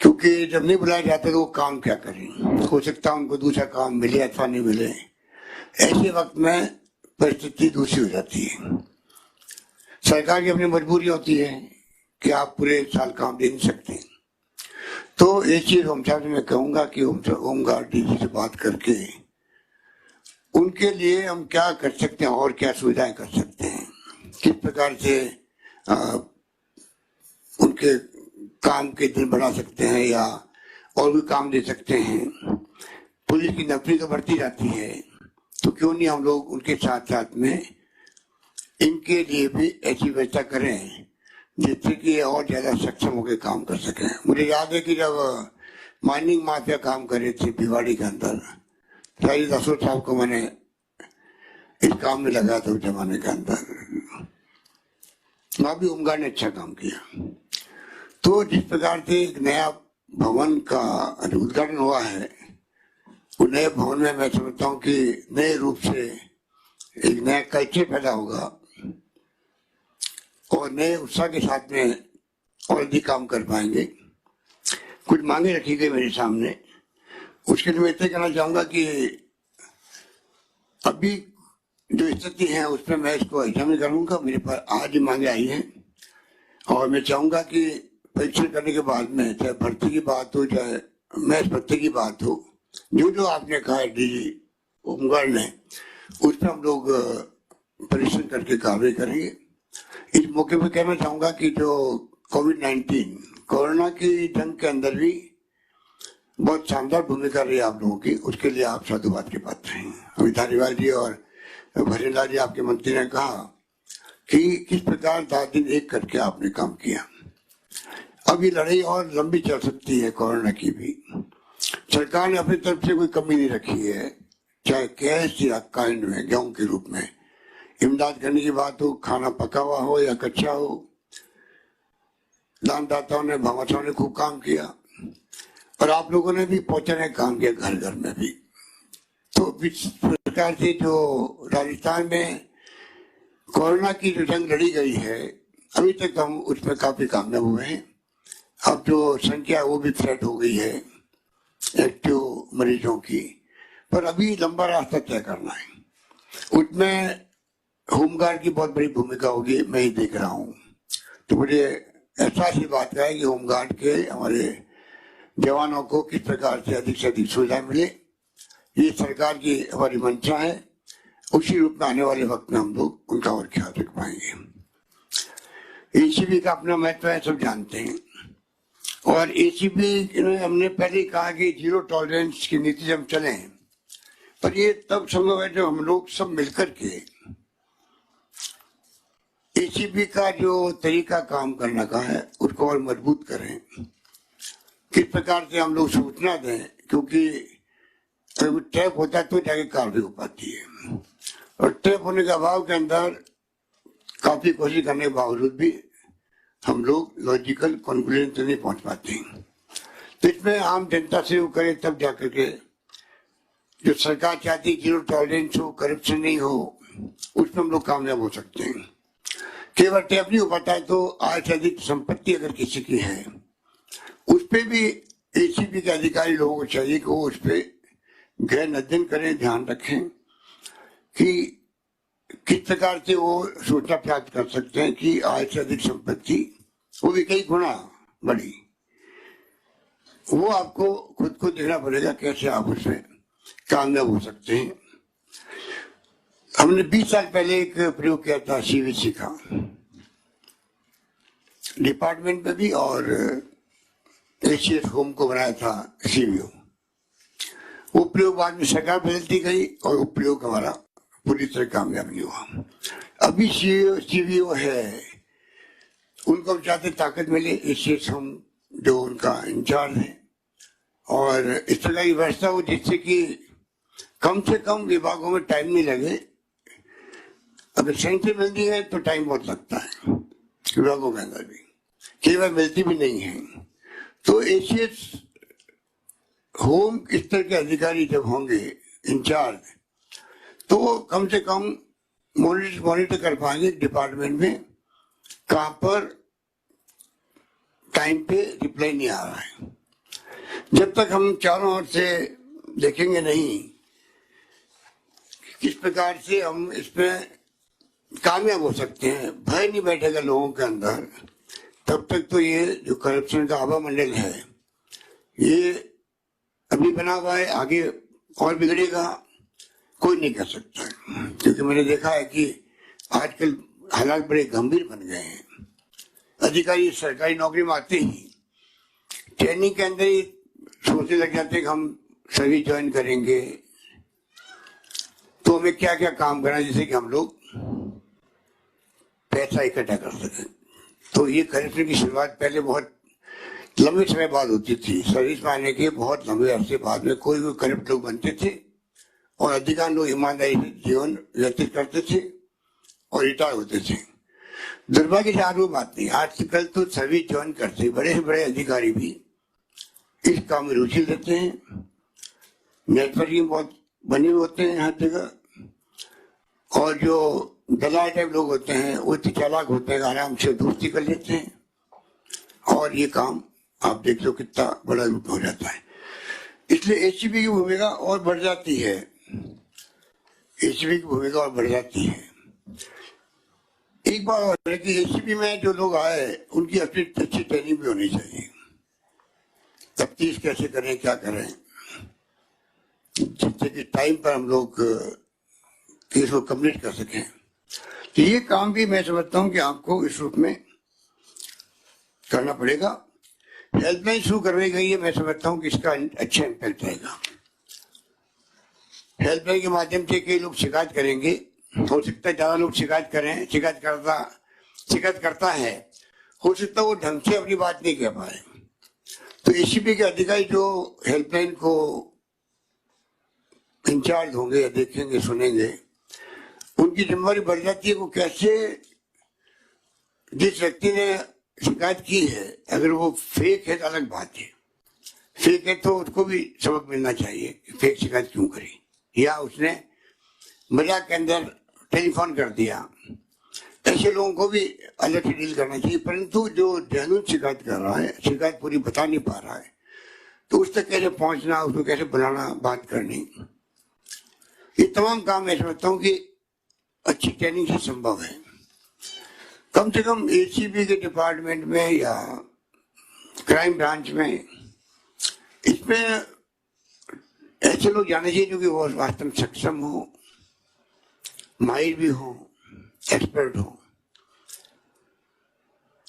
क्योंकि जब नहीं बुलाया जाता तो वो काम क्या करें। हो सकता है उनको दूसरा काम मिले अथवा नहीं मिले, ऐसे वक्त में परिस्थिति दूसरी हो जाती है। सरकार की अपनी मजबूरी होती है कि आप पूरे साल काम दे नहीं सकते। तो एक चीज हम साहब मैं कहूँगा कि होमगार्ड डीजी से बात करके उनके लिए हम क्या कर सकते हैं और क्या सुविधाएं कर सकते हैं, किस प्रकार से उनके काम के दिन बढ़ा सकते हैं या और भी काम दे सकते हैं। पुलिस की नौकरी तो बढ़ती जाती है, तो क्यों नहीं हम लोग उनके साथ साथ में इनके लिए भी ऐसी व्यवस्था करें जिससे कि ये और ज्यादा सक्षम होकर काम कर सकें। मुझे याद है कि जब माइनिंग माफिया काम कर रहे थे भिवाड़ी के अंदर, शाहिद असद साहब को मैंने इस काम में लगाया था उस जमाने के अंदर, वहां भी होमगार्ड ने अच्छा काम किया। तो जिस प्रकार से एक नया भवन का उद्घाटन हुआ है, वो नए भवन में मैं समझता हूँ कि नए रूप से एक नया कल्चर पैदा होगा और नए उत्साह के साथ में और अधिक काम कर पाएंगे। कुछ मांगे रखी गई मेरे सामने, उसके लिए मैं इतना कहना चाहूंगा कि अभी जो स्थिति है उसमें मैं इसको एग्जामिन करूंगा। मेरे पास आज ही मांगे आई हैं और मैं चाहूंगा कि परीक्षण करने के बाद में, चाहे भर्ती की बात हो चाहे मैच भत्ते की बात हो, जो जो आपने कहा है डीजी होमगार्ड ने, उस पर हम लोग परीक्षण करके कार्रवाई करेंगे। इस मौके पर कहना चाहूंगा कि जो कोविड-19 कोरोना की जंग के अंदर भी बहुत शानदार भूमिका रही आप लोगों की, उसके लिए आप साधुवाद के पात्र हैं। अभी धारीवाल जी और भजनलाल जी आपके मंत्री ने कहा कि किस प्रकार 10 दिन एक करके आपने काम किया। अब ये लड़ाई और लंबी चल सकती है कोरोना की भी। सरकार ने अपनी तरफ से कोई कमी नहीं रखी है, चाहे कैश या काइंड में गेहूं के रूप में इमदाद करने की बात हो, खाना पका हुआ हो या कच्चा हो। दानदाताओं ने, भामाशाहों ने खूब काम किया और आप लोगों ने भी पहुंचाने का काम किया घर घर में भी। तो इस प्रकार से जो राजस्थान में कोरोना की जो जंग लड़ी गई है, अभी तक हम उसमें काफी कामयाब हुए हैं। अब जो संख्या वो भी फ्लैट हो गई है एक्टिव मरीजों की, पर अभी लंबा रास्ता तय करना है। उसमें होमगार्ड की बहुत बड़ी भूमिका होगी, मैं ही देख रहा हूँ। तो मुझे एहसास ही बात का है कि होमगार्ड के हमारे जवानों को किस प्रकार से अधिक सुविधाएं मिले, ये सरकार की हमारी मंशा है। उसी रूप में आने वाले वक्त में हम लोग उनका और ख्याल रख पाएंगे। एसीबी का अपना महत्व है, सब जानते हैं। और एसीबी ने हमने पहले ही कहा कि 0 टॉलरेंस की नीति से हम चले, पर ये तब संभव है जब हम लोग सब मिलकर के एसीबी का जो तरीका काम करने का है उसको और मजबूत करें। किस प्रकार से हम लोग सूचना दें, क्योंकि ट्रैप होता है तो जाके कार्रवाई हो पाती है, और ट्रैप होने के अभाव के अंदर काफी कोशिश करने के बावजूद भी हम लोग लॉजिकल कंक्लूजन से नहीं पहुंच पाते हैं। तो इसमें आम जनता से वो करे तब जाकर के जो सरकार चाहती 0 टॉलरेंस हो, करप्शन नहीं हो, उसमें हम लोग कामयाब हो सकते हैं। केवल टैप नहीं हो पाता है तो आय से अधिक संपत्ति अगर किसी की है उस पर भी एसीबी के अधिकारी लोगों को चाहिए कि वो उस पर गहन अध्ययन करें, ध्यान रखें कि किस प्रकार से वो सूचना प्राप्त कर सकते हैं कि आय से अधिक संपत्ति वो भी कई गुना बड़ी। वो आपको खुद को देखना पड़ेगा कैसे आप उसमें कामयाब हो सकते हैं। हमने 20 साल पहले एक प्रयोग किया था सीवीसी का, डिपार्टमेंट में भी, और एसीएस होम को बनाया था सीवीओ। वो प्रयोग बाद में सरकार बदलती गई और वो प्रयोग हमारा पूरी तरह कामयाब नहीं हुआ। अभी सीवीओ है, उनको चाहते ताकत मिले, एसीएस होम जो उनका इंचार्ज है, और इस तरह की व्यवस्था हो जिससे कि कम से कम विभागों में टाइम नहीं लगे। अगर सही से मिलती है तो टाइम बहुत लगता है विभागों के अंदर भी, कई बार मिलती भी नहीं है। तो एसीएस होम स्तर के अधिकारी जब होंगे इंचार्ज, तो कम से कम मॉनिटर कर पाएंगे डिपार्टमेंट में कहां पर टाइम पे रिप्लाई नहीं आ रहा है। जब तक हम चारों ओर से देखेंगे नहीं किस प्रकार से हम इसमें कामयाब हो सकते हैं, भय नहीं बैठेगा लोगों के अंदर, तब तक तो ये जो करप्शन का हवा मंडल है ये अभी बना हुआ है, आगे और बिगड़ेगा। कोई नहीं कर सकता, क्योंकि मैंने देखा है कि आजकल हालात बड़े गंभीर बन गए हैं। अधिकारी सरकारी नौकरी में आते ही ट्रेनिंग के अंदर ही सोचने लग जाते हैं कि हम सर्विस ज्वाइन करेंगे तो हमें क्या क्या काम करना है, जिससे कि हम लोग पैसा इकट्ठा कर सकें। तो ये करप्शन की शुरुआत पहले बहुत लंबे समय बाद होती थी। सर्विस में आने के बहुत लंबे अरसे बाद में कोई करप्ट लोग बनते थे और अधिकांश लोग ईमानदारी से जीवन व्यतीत करते थे और रिटायर होते थे। दुर्भाग्य से आज वो बात नहीं, आजकल तो सर्विस ज्वाइन करते बड़े से बड़े अधिकारी भी इस काम में रुचि लेते हैं। नेटवर्किंग बहुत बने हुए होते हैं हर जगह, और जो दलाल टाइप लोग होते हैं वो इतने चालाक होते हैं, आराम से दोस्ती कर लेते हैं और ये काम आप देख लो कितना बड़ा रूप हो जाता है। इसलिए एसीबी की भूमिका और बढ़ जाती है, एसीबी की भूमिका और बढ़ जाती है। एक बात और है कि एसीबी में जो लोग आए उनकी अपनी अच्छी ट्रेनिंग भी होनी चाहिए, तफ्तीश कैसे करें, क्या करें, जिससे कि टाइम पर हम लोग केस को कंप्लीट कर सकें। तो ये काम भी मैं समझता हूँ कि आपको इस रूप में करना पड़ेगा। हेल्पलाइन शुरू करवाई गई है, मैं समझता हूँ कि इसका अच्छा इम्पैक्ट रहेगा। हेल्पलाइन के माध्यम से कई लोग शिकायत करेंगे, हो सकता है ज्यादा लोग शिकायत करें, शिकायत करता है, हो सकता है वो ढंग से अपनी बात नहीं कह पाए। तो एसीबी के अधिकारी जो हेल्पलाइन को इंचार्ज होंगे, देखेंगे, सुनेंगे, उनकी जिम्मेदारी बढ़ जाती है। वो कैसे जिस व्यक्ति ने शिकायत की है, अगर वो फेक है तो अलग बात है, फेक है तो उसको भी सबक मिलना चाहिए कि फेक शिकायत क्यों करी, या उसने मजाक के अंदर टेलीफोन कर दिया। ऐसे लोगों को भी अलग से डील करना चाहिए। परंतु जो जेन्युइन शिकायत कर रहा है, शिकायत पूरी बता नहीं पा रहा है, तो उस तक कैसे पहुंचना, उसको कैसे बुलाना, बात करनी, ये तमाम काम मैं समझता हूँ कि अच्छी ट्रेनिंग से संभव है। कम से कम एसीबी के डिपार्टमेंट में या क्राइम ब्रांच में इसमें ऐसे लोग जाने चाहिए जो कि वो वास्तव में सक्षम हो, माहिर भी हो, एक्सपर्ट हो।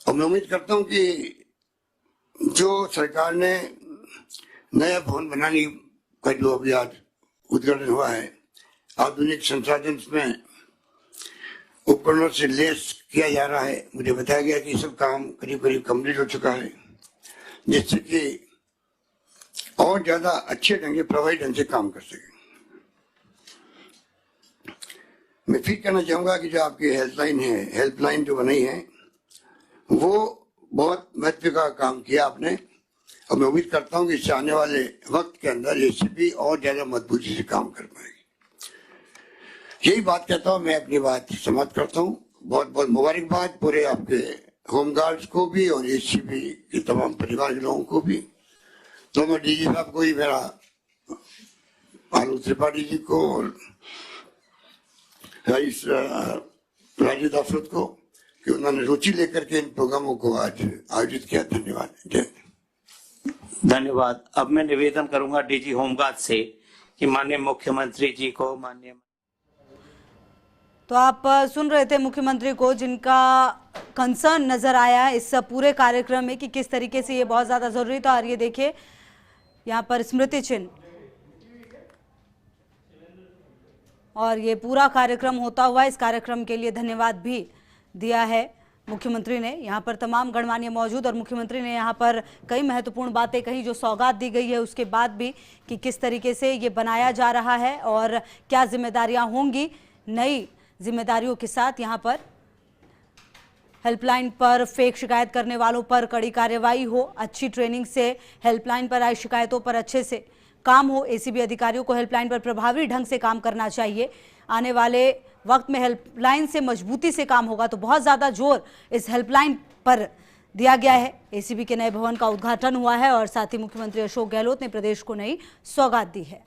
और मैं उम्मीद करता हूँ कि जो सरकार ने नया भवन बनाने का जो अभी आज उद्घाटन हुआ है, आधुनिक संसाधन में उपकरणों से लेस किया जा रहा है, मुझे बताया गया कि सब काम करीब करीब कंप्लीट हो चुका है, जिससे कि और ज्यादा अच्छे ढंग से, प्रभावी ढंग से काम कर सके। मैं फिर कहना चाहूंगा कि जो आपकी हेल्पलाइन है, हेल्पलाइन जो बनाई है, वो बहुत महत्व का काम किया आपने, और मैं उम्मीद करता हूँ कि इससे आने वाले वक्त के अंदर एसीबी और ज्यादा मजबूती से काम कर पाएगी। यही बात कहता हूँ, मैं अपनी बात समाप्त करता हूँ। बहुत बहुत मुबारकबाद पूरे आपके होमगार्ड्स को भी और एसीबी के तमाम परिवार के लोगों को भी, दोनों डीजी साहब को भी, मेरा आलोक त्रिपाठी जी को और राजीव दासोत को, कि उन्होंने रुचि लेकर के इन प्रोग्रामों को आज आयोजित किया। धन्यवाद। जय धन्यवाद। अब मैं निवेदन करूंगा डीजी होमगार्ड से कि माननीय मुख्यमंत्री जी को, माननीय तो आप सुन रहे थे मुख्यमंत्री को, जिनका कंसर्न नजर आया इस पूरे कार्यक्रम में कि किस तरीके से ये बहुत ज्यादा जरूरी था। और ये देखिए यहाँ पर स्मृति चिन्ह, और ये पूरा कार्यक्रम होता हुआ, इस कार्यक्रम के लिए धन्यवाद भी दिया है मुख्यमंत्री ने। यहाँ पर तमाम गणमान्य मौजूद, और मुख्यमंत्री ने यहाँ पर कई महत्वपूर्ण बातें कही, जो सौगात दी गई है उसके बाद भी, कि किस तरीके से ये बनाया जा रहा है और क्या जिम्मेदारियां होंगी। नई जिम्मेदारियों के साथ यहाँ पर हेल्पलाइन पर फेक शिकायत करने वालों पर कड़ी कार्रवाई हो, अच्छी ट्रेनिंग से हेल्पलाइन पर आई शिकायतों पर अच्छे से काम हो। एसीबी अधिकारियों को हेल्पलाइन पर प्रभावी ढंग से काम करना चाहिए। आने वाले वक्त में हेल्पलाइन से मजबूती से काम होगा, तो बहुत ज़्यादा जोर इस हेल्पलाइन पर दिया गया है। एसीबी के नए भवन का उद्घाटन हुआ है और साथ ही मुख्यमंत्री अशोक गहलोत ने प्रदेश को नई सौगात दी है।